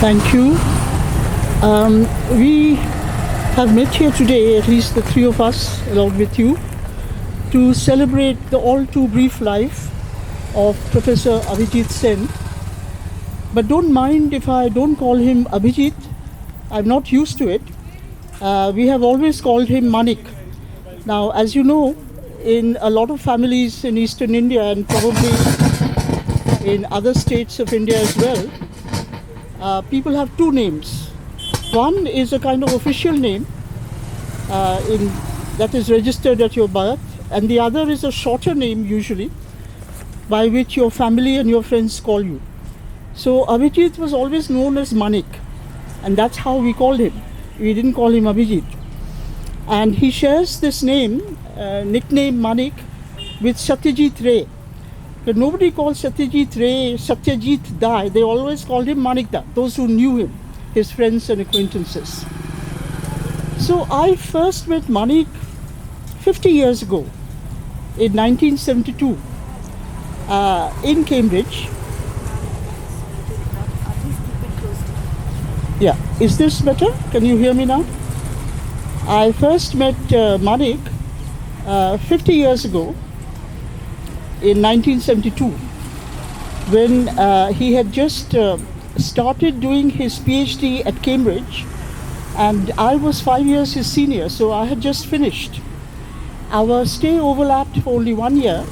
Thank you. We have met here today, at least the three of us, along with you, to celebrate the all too brief life of Professor Abhijit Sen. But don't mind if I don't call him Abhijit. I'm not used to it. We have always called him Manik. Now, as you know, in a lot of families in Eastern India and probably in other states of India as well, people have two names. One is a kind of official name that is registered at your birth, and the other is a shorter name usually by which your family and your friends call you. So Abhijit was always known as Manik, and that's how we called him. We didn't call him Abhijit. And he shares this name, nickname Manik, with Satyajit Ray. But nobody called Satyajit Ray Satyajit Da. They always called him Manik Da, those who knew him, his friends and acquaintances. So I first met Manik 50 years ago, in 1972, in Cambridge. Yeah, is this better? Can you hear me now? I first met Manik 50 years ago in 1972 when he had just started doing his PhD at Cambridge, and I was 5 years his senior, so I had just finished. Our stay overlapped for only 1 year.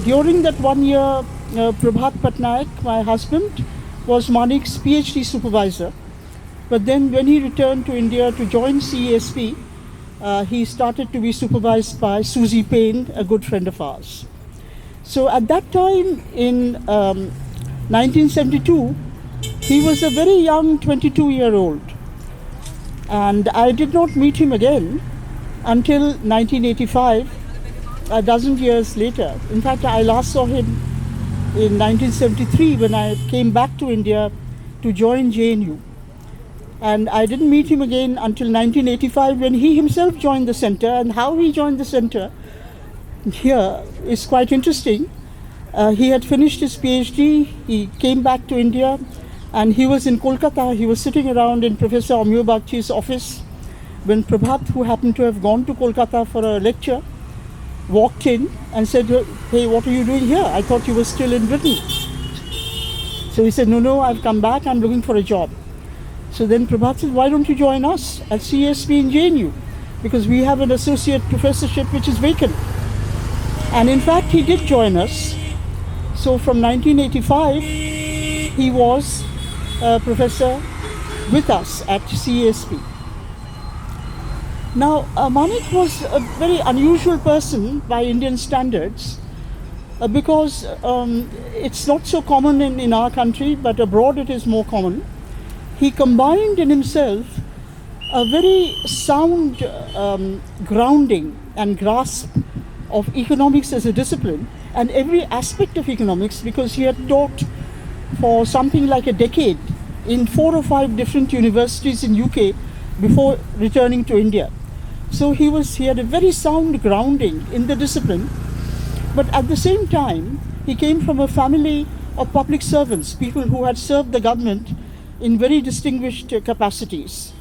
During that 1 year, Utsa Patnaik, my husband, was Manik's PhD supervisor. But then when he returned to India to join CESP, he started to be supervised by Susie Payne, a good friend of ours. So at that time in 1972, he was a very young 22-year-old. And I did not meet him again until 1985, a dozen years later. In fact, I last saw him in 1973 when I came back to India to join JNU. And I didn't meet him again until 1985 when he himself joined the center. And how he joined the center here is quite interesting. He had finished his PhD, he came back to India, and he was in Kolkata. He was sitting around in Professor Amyo Bagchi's office when Prabhat, who happened to have gone to Kolkata for a lecture, walked in and said, "Hey, what are you doing here? I thought you were still in Britain." So he said, No, I've come back, I'm looking for a job. So then Prabhat said, "Why don't you join us at CESP in JNU? Because we have an associate professorship which is vacant." And in fact, he did join us. So from 1985, he was a professor with us at CESP. Now, Manik was a very unusual person by Indian standards because it's not so common in our country, but abroad it is more common. He combined in himself a very sound grounding and grasp of economics as a discipline and every aspect of economics, because he had taught for something like a decade in 4 or 5 different universities in UK before returning to India. So he had a very sound grounding in the discipline, but at the same time he came from a family of public servants, people who had served the government in very distinguished capacities,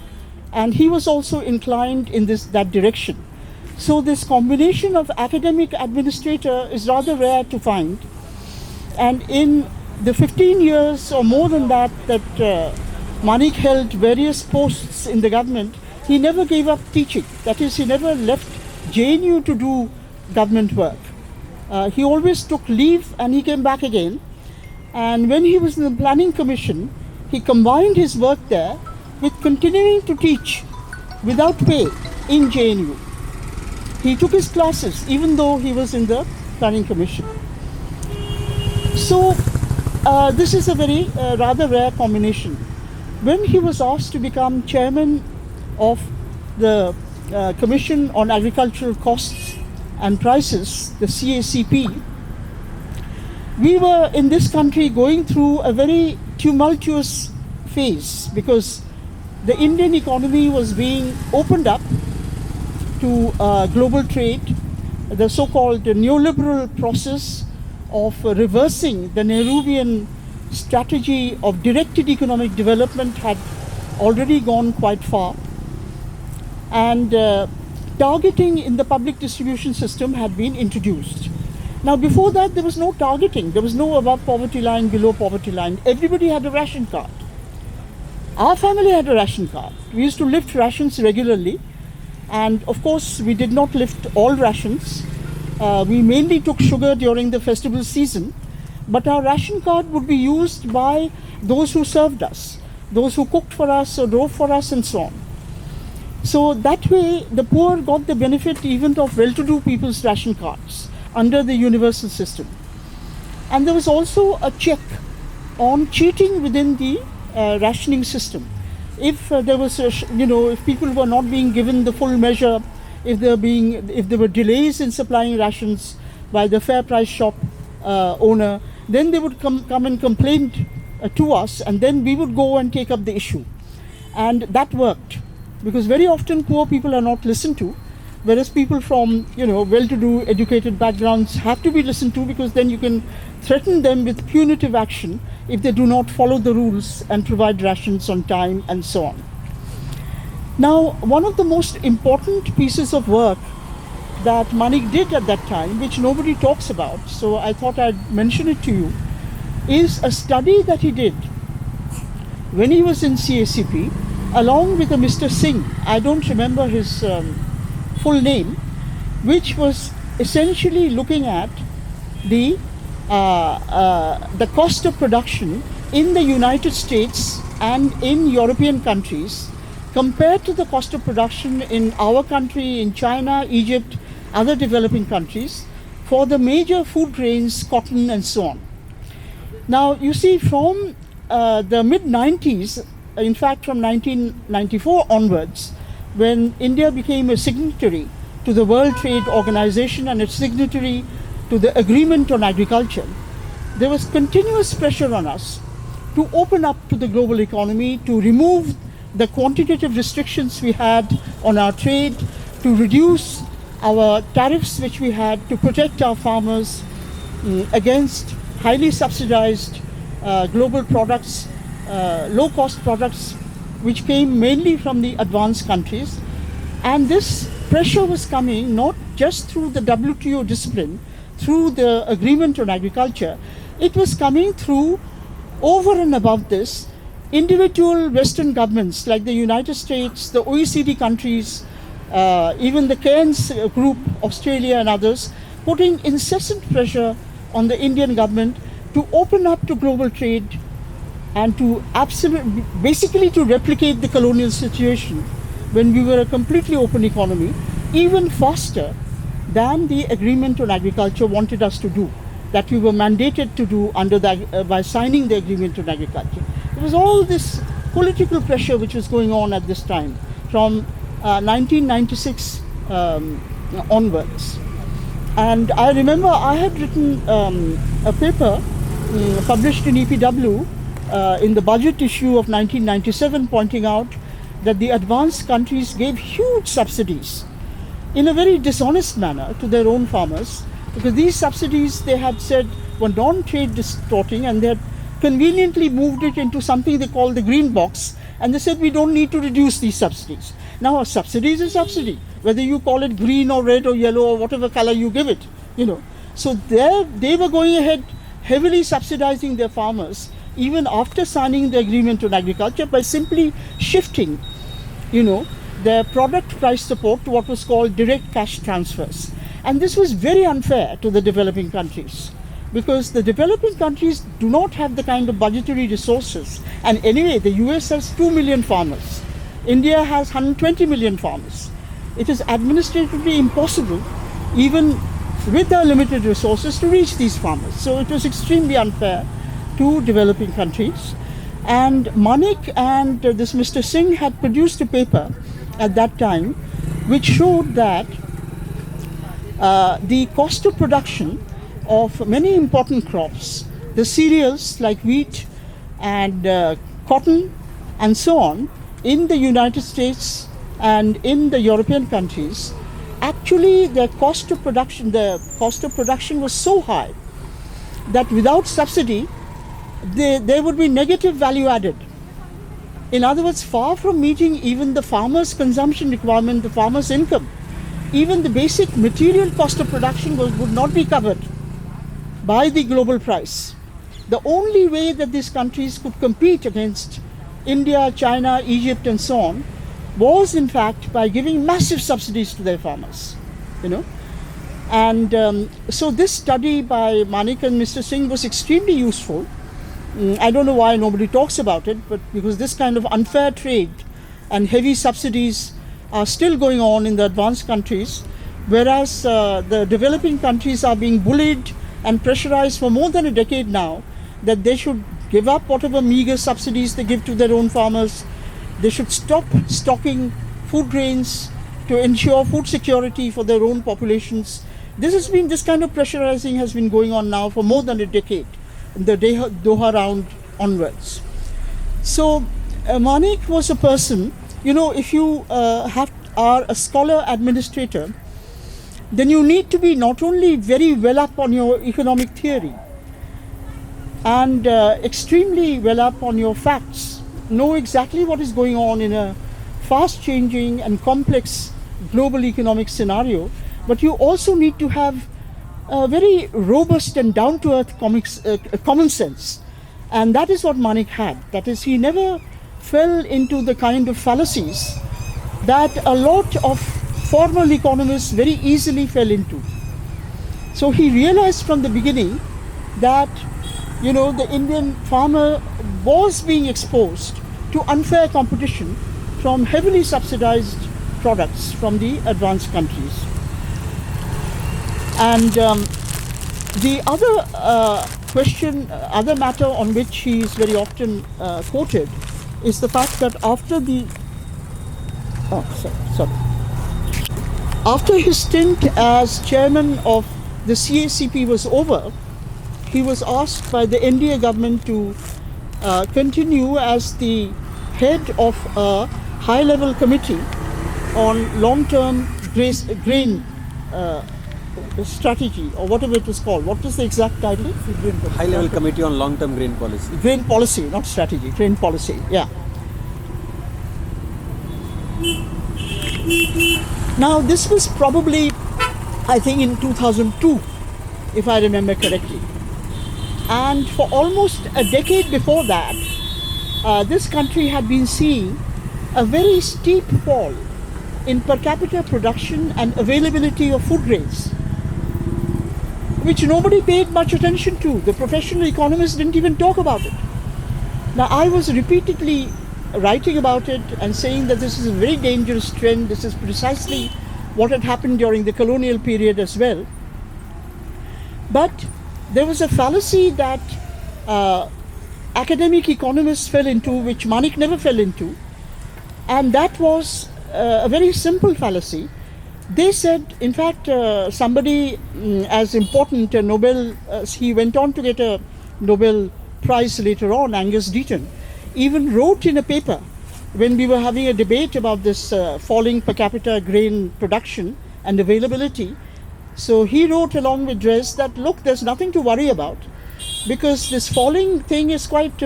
and he was also inclined in that direction. So this combination of academic administrator is rather rare to find, and in the 15 years or more than that Manik held various posts in the government, he never gave up teaching. That is, he never left JNU to do government work. He always took leave and he came back again, and when he was in the planning commission, he combined his work there with continuing to teach without pay in JNU. He took his classes even though he was in the planning commission. So this is a very rather rare combination. When he was asked to become chairman of the Commission on Agricultural Costs and Prices, the CACP, we were in this country going through a very tumultuous phase because the Indian economy was being opened up to global trade. The so-called neoliberal process of reversing the Nehruvian strategy of directed economic development had already gone quite far, and targeting in the public distribution system had been introduced. Now, before that, there was no targeting. There was no above poverty line, below poverty line. Everybody had a ration card. Our family had a ration card. We used to lift rations regularly, and of course, we did not lift all rations. We mainly took sugar during the festival season, but our ration card would be used by those who served us, those who cooked for us or drove for us, and so on. So that way, the poor got the benefit even of well-to-do people's ration cards under the universal system. And there was also a check on cheating within the rationing system. If there was, if people were not being given the full measure, if there were delays in supplying rations by the fair price shop owner, then they would come and complain to us, and then we would go and take up the issue. And that worked, because very often poor people are not listened to, whereas people from well-to-do educated backgrounds have to be listened to, because then you can threaten them with punitive action if they do not follow the rules and provide rations on time, and so on. Now, one of the most important pieces of work that Manik did at that time, which nobody talks about, so I thought I'd mention it to you, is a study that he did when he was in CESP, along with a Mr. Singh. I don't remember his full name, which was essentially looking at the cost of production in the United States and in European countries compared to the cost of production in our country, in China, Egypt, other developing countries, for the major food grains, cotton, and so on. Now, you see, from the mid-90s, in fact from 1994 onwards, when India became a signatory to the World Trade Organization and its signatory to the Agreement on Agriculture, there was continuous pressure on us to open up to the global economy, to remove the quantitative restrictions we had on our trade, to reduce our tariffs which we had, to protect our farmers against highly subsidized global products, low-cost products, which came mainly from the advanced countries. And this pressure was coming not just through the WTO discipline, through the Agreement on Agriculture, it was coming through, over and above this, individual Western governments like the United States, the OECD countries, even the Cairns group, Australia and others, putting incessant pressure on the Indian government to open up to global trade and to basically to replicate the colonial situation when we were a completely open economy, even faster than the Agreement on Agriculture wanted us to do, that we were mandated to do under by signing the Agreement on Agriculture. There was all this political pressure which was going on at this time, from 1996 onwards. And I remember I had written a paper published in EPW in the budget issue of 1997, pointing out that the advanced countries gave huge subsidies in a very dishonest manner to their own farmers, because these subsidies, they had said, were non-trade distorting, and they had conveniently moved it into something they call the green box, and they said we don't need to reduce these subsidies. Now, a subsidy is a subsidy, whether you call it green or red or yellow or whatever color you give it, So they were going ahead heavily subsidizing their farmers even after signing the Agreement on Agriculture by simply shifting, their product price support to what was called direct cash transfers. And this was very unfair to the developing countries, because the developing countries do not have the kind of budgetary resources. And anyway, the US has 2 million farmers. India has 120 million farmers. It is administratively impossible, even with our limited resources, to reach these farmers. So it was extremely unfair to developing countries. And Manik and this Mr. Singh had produced a paper at that time which showed that the cost of production of many important crops, the cereals like wheat and cotton and so on, in the United States and in the European countries, actually the cost of production was so high that without subsidy, there would be negative value added. In other words, far from meeting even the farmer's consumption requirement, the farmer's income, even the basic material cost of production would not be covered by the global price. The only way that these countries could compete against India, China, Egypt and so on was in fact by giving massive subsidies to their farmers, you know. And so this study by Manik and Mr. Singh was extremely useful. I don't know why nobody talks about it, but because this kind of unfair trade and heavy subsidies are still going on in the advanced countries, whereas the developing countries are being bullied and pressurized for more than a decade now that they should give up whatever meager subsidies they give to their own farmers. They should stop stocking food grains to ensure food security for their own populations. This kind of pressurizing has been going on now for more than a decade, in the Doha round onwards. So Manik was a person, you know, if you are a scholar administrator, then you need to be not only very well up on your economic theory and extremely well up on your facts, know exactly what is going on in a fast changing and complex global economic scenario, but you also need to have a very robust and down-to-earth common sense. And that is what Manik had. That is, he never fell into the kind of fallacies that a lot of formal economists very easily fell into. So he realized from the beginning that, you know, the Indian farmer was being exposed to unfair competition from heavily subsidized products from the advanced countries. And the other question, other matter on which he is very often quoted is the fact that after his stint as chairman of the CESP was over, he was asked by the NDA government to continue as the head of a high-level committee on long-term grain strategy, or whatever it was called. What was the exact title? High-level committee on long-term grain policy. Grain policy, not strategy, grain policy, yeah. Now this was probably, I think, in 2002, if I remember correctly. And for almost a decade before that, this country had been seeing a very steep fall in per capita production and availability of food grains, which nobody paid much attention to. The professional economists didn't even talk about it. Now, I was repeatedly writing about it and saying that this is a very dangerous trend. This is precisely what had happened during the colonial period as well. But there was a fallacy that academic economists fell into, which Manik never fell into, and that was a very simple fallacy. They said, in fact, somebody as important, a Nobel, he went on to get a Nobel Prize later on, Angus Deaton, even wrote in a paper when we were having a debate about this falling per capita grain production and availability. So he wrote along with Dres that, look, there's nothing to worry about, because this falling thing is quite,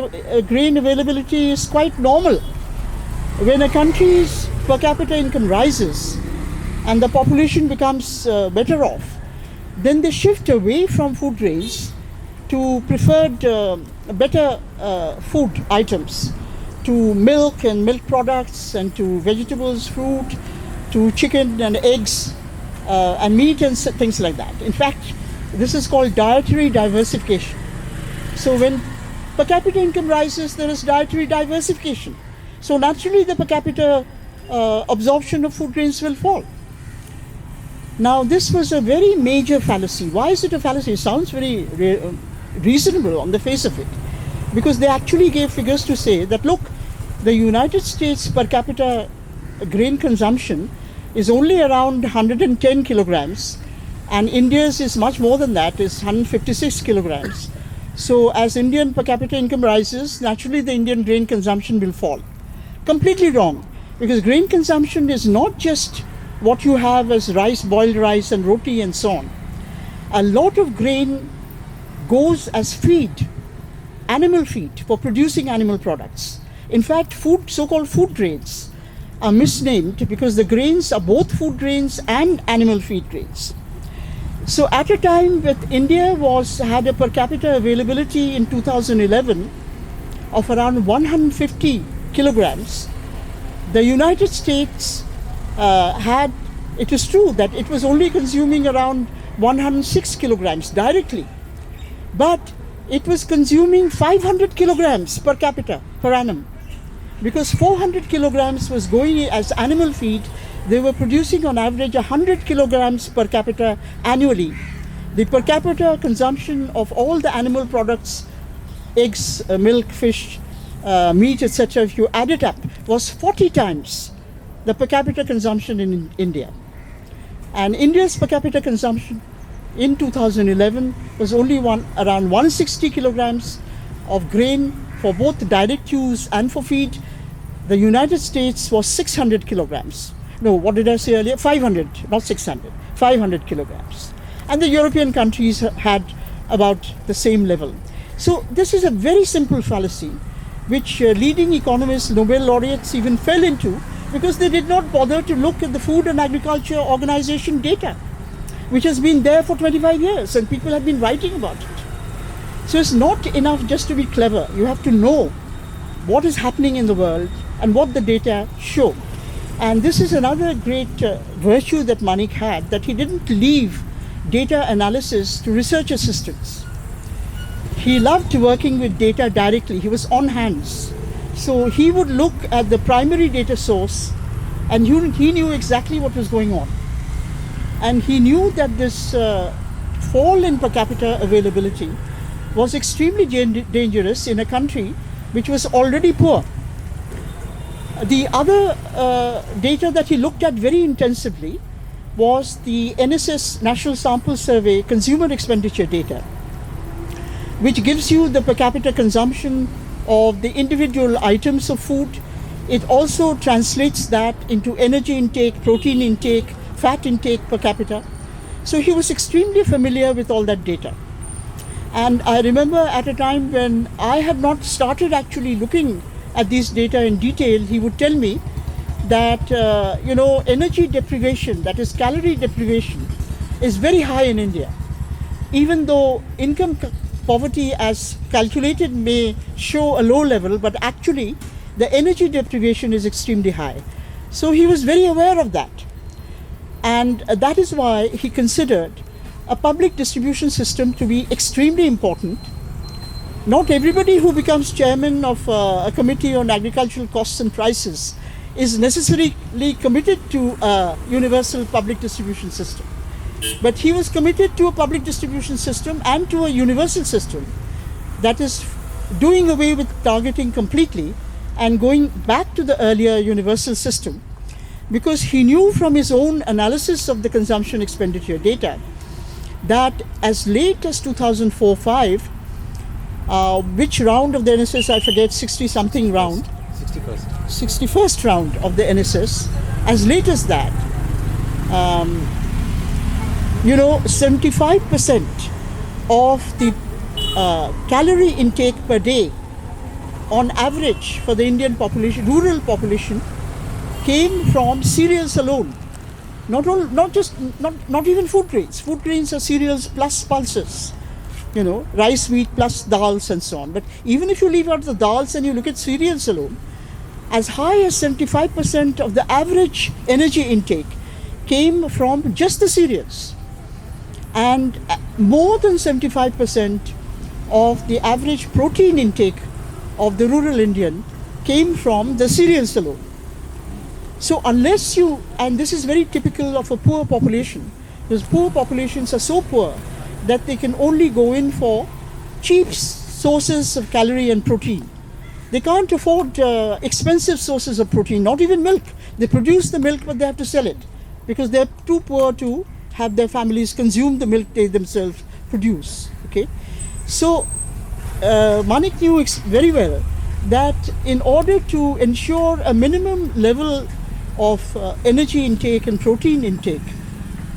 grain availability is quite normal. When a country's per capita income rises and the population becomes better off, then they shift away from food grains to preferred better food items, to milk and milk products, and to vegetables, fruit, to chicken and eggs, and meat and things like that. In fact, this is called dietary diversification. So when per capita income rises, there is dietary diversification. So naturally the per capita absorption of food grains will fall. Now this was a very major fallacy. Why is it a fallacy? It sounds very reasonable on the face of it, because they actually gave figures to say that, look, the United States per capita grain consumption is only around 110 kilograms, and India's is much more than that, is 156 kilograms. So as Indian per capita income rises, naturally the Indian grain consumption will fall. Completely wrong, because grain consumption is not just what you have as rice, boiled rice and roti and so on. A lot of grain goes as feed animal feed for producing animal products. In fact, so-called food grains are misnamed because the grains are both food grains and animal feed grains. So at a time when India had a per capita availability in 2011 of around 150 kilograms, the United States it is true that it was only consuming around 106 kilograms directly, but it was consuming 500 kilograms per capita per annum, because 400 kilograms was going as animal feed. They were producing on average 100 kilograms per capita annually. The per capita consumption of all the animal products, eggs, milk, fish, meat, etc., if you add it up, was 40 times the per capita consumption in India. And India's per capita consumption in 2011 was only around 160 kilograms of grain for both direct use and for feed. The United States was 600 kilograms. No, what did I say earlier? 500, not 600, 500 kilograms. And the European countries had about the same level. So this is a very simple fallacy, which leading economists, Nobel laureates even fell into, because they did not bother to look at the Food and Agriculture Organization data, which has been there for 25 years and people have been writing about it. So it's not enough just to be clever. You have to know what is happening in the world and what the data show. And this is another great virtue that Manik had, that he didn't leave data analysis to research assistants. He loved working with data directly. He was on hands. So he would look at the primary data source and he knew exactly what was going on. And he knew that this fall in per capita availability was extremely dangerous in a country which was already poor. The other data that he looked at very intensively was the NSS National Sample Survey consumer expenditure data, which gives you the per capita consumption of the individual items of food. It also translates that into energy intake, protein intake, fat intake per capita. So he was extremely familiar with all that data. And I remember at a time when I had not started actually looking at these data in detail, he would tell me that energy deprivation, that is calorie deprivation, is very high in India. Even though income poverty as calculated may show a low level, but actually the energy deprivation is extremely high. So he was very aware of that. And that is why he considered a public distribution system to be extremely important. Not everybody who becomes chairman of a committee on agricultural costs and prices is necessarily committed to a universal public distribution system. But he was committed to a public distribution system and to a universal system that is doing away with targeting completely and going back to the earlier universal system, because he knew from his own analysis of the consumption expenditure data that as late as 2004-5, which round of the NSS, I forget, 60-something round, 61st round of the NSS, as late as that, 75% of the calorie intake per day on average for the Indian population, rural population, came from cereals alone. Not even food grains. Food grains are cereals plus pulses, rice, wheat plus dals and so on. But even if you leave out the dals and you look at cereals alone, as high as 75% of the average energy intake came from just the cereals. And more than 75% of the average protein intake of the rural Indian came from the cereals alone. So unless you, and this is very typical of a poor population, because poor populations are so poor that they can only go in for cheap sources of calorie and protein. They can't afford expensive sources of protein, not even milk. They produce the milk, but they have to sell it because they're too poor to have their families consume the milk they themselves produce. Okay, so Manik knew very well that in order to ensure a minimum level of energy intake and protein intake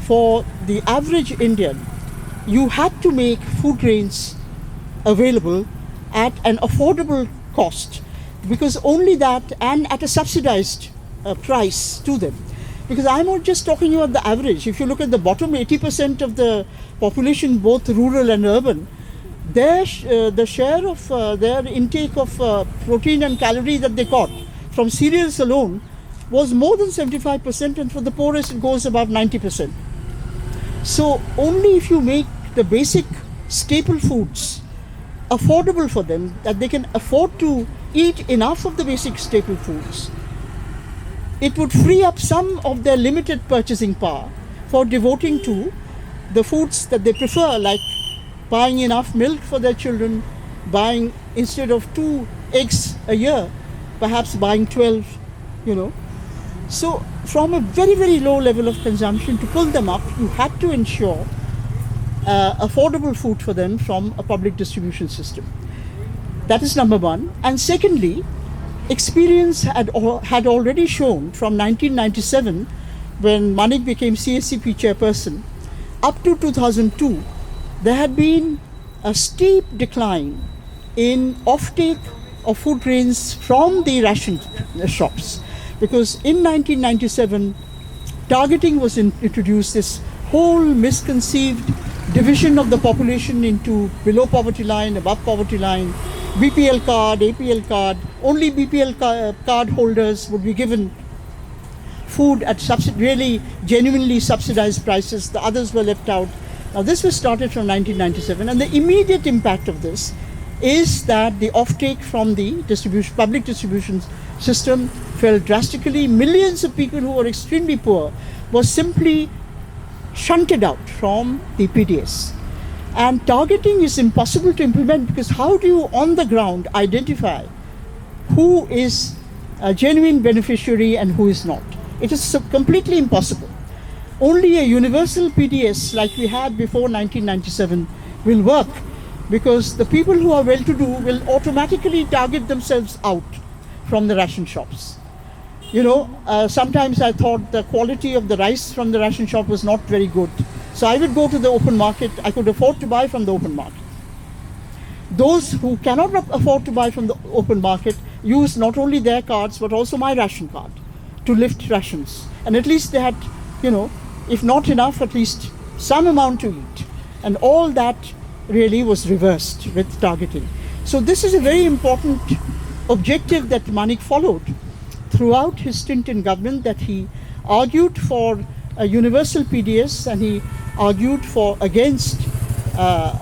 for the average Indian, you had to make food grains available at an affordable cost, because only that, and at a subsidized price to them. Because I'm not just talking about the average. If you look at the bottom 80% of the population, both rural and urban, the share of their intake of protein and calorie that they got from cereals alone was more than 75%, and for the poorest it goes about 90%. So only if you make the basic staple foods affordable for them, that they can afford to eat enough of the basic staple foods, it would free up some of their limited purchasing power for devoting to the foods that they prefer, like buying enough milk for their children, buying, instead of 2 eggs a year, perhaps buying 12, you know. So from a very, very low level of consumption, to pull them up, you had to ensure affordable food for them from a public distribution system. That is number one. And secondly, experience had already shown from 1997, when Manik became CSCP chairperson, up to 2002, there had been a steep decline in offtake of food grains from the ration shops. Because in 1997, targeting was introduced, this whole misconceived division of the population into below poverty line, above poverty line, BPL card, APL card. Only BPL card holders would be given food at really genuinely subsidized prices. The others were left out. Now this was started from 1997, and the immediate impact of this is that the offtake from the public distribution system fell drastically. Millions of people who were extremely poor were simply shunted out from the PDS. And targeting is impossible to implement, because how do you on the ground identify who is a genuine beneficiary and who is not? It is completely impossible. Only a universal PDS like we had before 1997 will work, because the people who are well-to-do will automatically target themselves out from the ration shops. You know, sometimes I thought the quality of the rice from the ration shop was not very good. So I would go to the open market. I could afford to buy from the open market. Those who cannot afford to buy from the open market use not only their cards, but also my ration card to lift rations. And at least they had, you know, if not enough, at least some amount to eat. And all that really was reversed with targeting. So this is a very important objective that Manik followed throughout his stint in government, that he argued for a universal PDS, and he argued against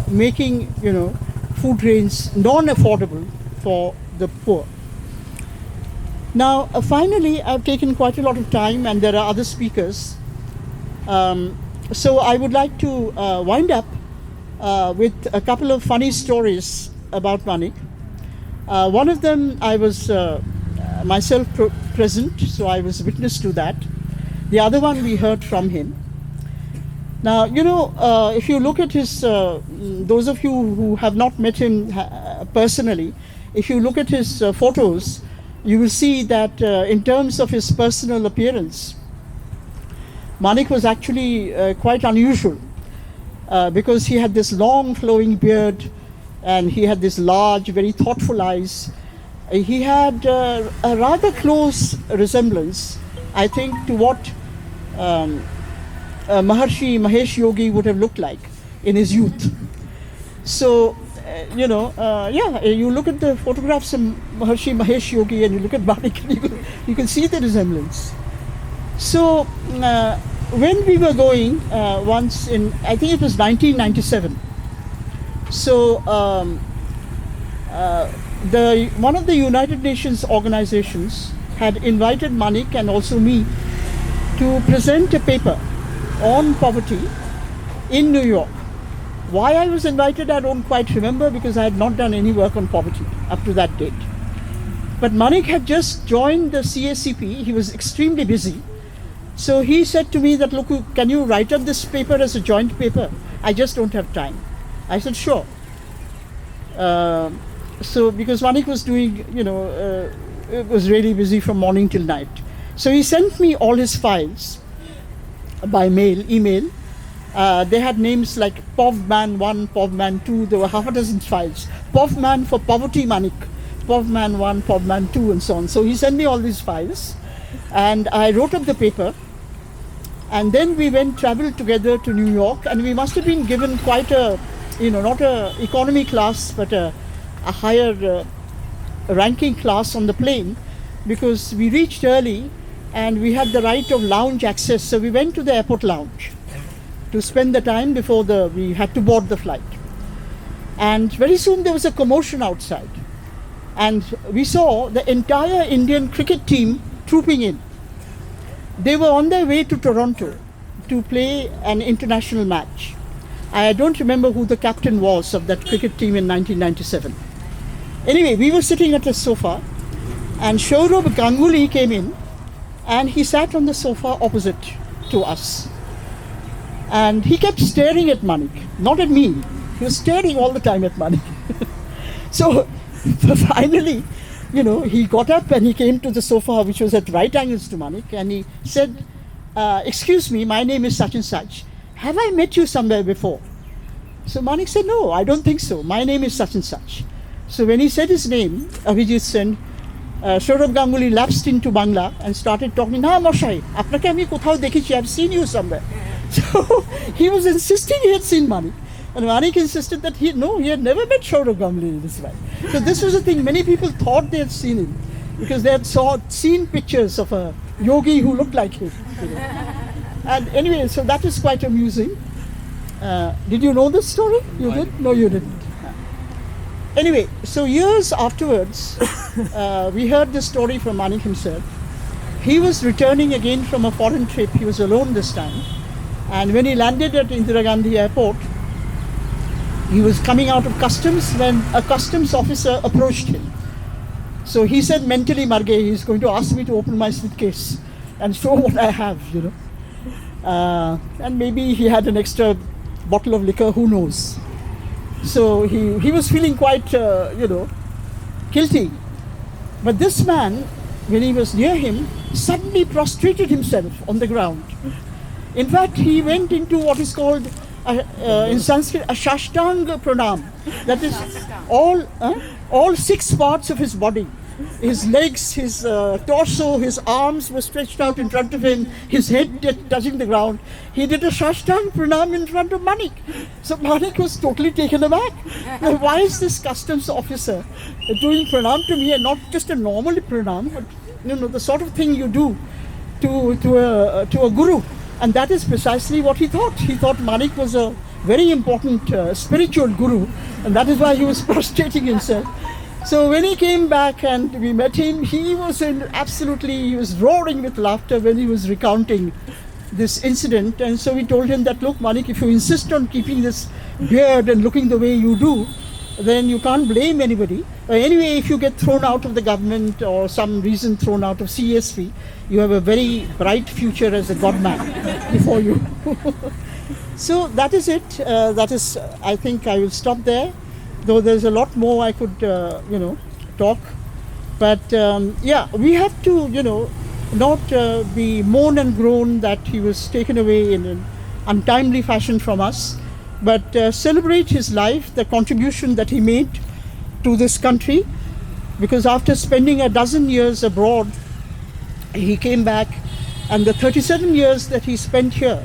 making, you know, food grains non-affordable for the poor. Now, finally, I've taken quite a lot of time, and there are other speakers. So I would like to wind up with a couple of funny stories about Manik. One of them, I was myself present, so I was witness to that. The other one we heard from him. Now, you know, if you look at his, those of you who have not met him personally, if you look at his photos, you will see that in terms of his personal appearance, Manik was actually quite unusual, because he had this long flowing beard, and he had this large, very thoughtful eyes. He had a rather close resemblance, I think, to what Maharshi Mahesh Yogi would have looked like in his youth. So, you know, yeah, you look at the photographs of Maharshi Mahesh Yogi and you look at Manik, and you can see the resemblance. So, when we were going once in, I think it was 1997, so one of the United Nations organizations had invited Manik and also me to present a paper on poverty in New York. Why I was invited, I don't quite remember, because I had not done any work on poverty up to that date. But Manik had just joined the CSCP. He was extremely busy. So he said to me that, look, can you write up this paper as a joint paper? I just don't have time. I said, sure. So because Manik was doing, you know, was really busy from morning till night. So he sent me all his files by email, They had names like POVman 1, POVman 2. There were half a dozen files. POVman for Poverty Manik, POVman 1, POVman 2, and so on. So he sent me all these files, and I wrote up the paper. And then we traveled together to New York, and we must have been given quite a, not a economy class, but a higher ranking class on the plane, because we reached early and we had the right of lounge access. So we went to the airport lounge to spend the time before we had to board the flight. And very soon there was a commotion outside, and we saw the entire Indian cricket team trooping in. They were on their way to Toronto to play an international match. I don't remember who the captain was of that cricket team in 1997. Anyway, we were sitting at a sofa, and Saurav Ganguly came in, and he sat on the sofa opposite to us. And he kept staring at Manik, not at me. He was staring all the time at Manik. So finally, he got up and he came to the sofa, which was at right angles to Manik, and he said, excuse me, my name is such and such. Have I met you somewhere before? So Manik said, no, I don't think so. My name is such and such. So when he said his name, Abhijit Sen, Saurav Ganguly lapsed into Bangla and started talking, na Moshai, apnake ami kothao dekhichi, I've seen you somewhere. So he was insisting he had seen Manik. And Manik insisted that he had never met Saurav Ganguly in his life. So this was the thing, many people thought they had seen him because they had seen pictures of a yogi who looked like him. And anyway, so that is quite amusing. Did you know this story? You did? No, you didn't. Anyway, so years afterwards, we heard this story from Manik himself. He was returning again from a foreign trip. He was alone this time. And when he landed at Indira Gandhi Airport, he was coming out of customs when a customs officer approached him. So he said mentally, Marge, he's going to ask me to open my suitcase and show what I have, And maybe he had an extra bottle of liquor, who knows. So he was feeling quite, guilty. But this man, when he was near him, suddenly prostrated himself on the ground. In fact, he went into what is called, in Sanskrit, a Shashtanga Pranam. That is all 6 parts of his body. His legs, his torso, his arms were stretched out in front of him, his head touching the ground. He did a Shashtanga Pranam in front of Manik. So Manik was totally taken aback. Now, why is this customs officer doing Pranam to me, and not just a normal Pranam, but the sort of thing you do to a guru? And that is precisely what he thought. He thought Manik was a very important spiritual guru, and that is why he was prostrating himself. So when he came back and we met him, he was roaring with laughter when he was recounting this incident. And so we told him that, look, Manik, if you insist on keeping this beard and looking the way you do, then you can't blame anybody. Anyway, if you get thrown out of the government or some reason thrown out of CESP, you have a very bright future as a godman before you. So that is it. I think I will stop there, though there's a lot more I could, talk. But we have to, not be moan and groan that he was taken away in an untimely fashion from us, but celebrate his life, the contribution that he made to this country, because after spending a dozen years abroad, he came back, and the 37 years that he spent here,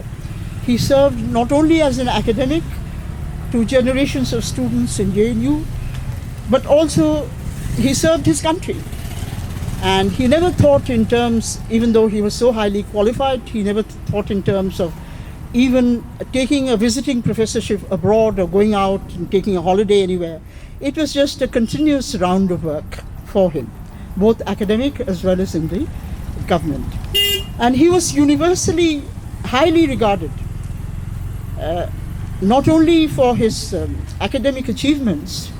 he served not only as an academic to generations of students in JNU, but also he served his country. And he never thought in terms, even though he was so highly qualified, he never thought in terms of even taking a visiting professorship abroad or going out and taking a holiday anywhere. It was just a continuous round of work for him, both academic as well as in the government. And he was universally highly regarded, not only for his academic achievements,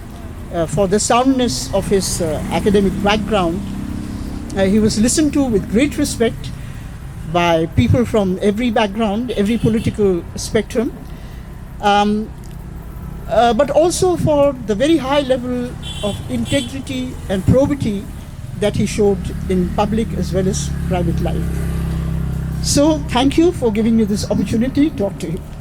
for the soundness of his academic background. He was listened to with great respect by people from every background, every political spectrum, but also for the very high level of integrity and probity that he showed in public as well as private life. So thank you for giving me this opportunity to talk to you.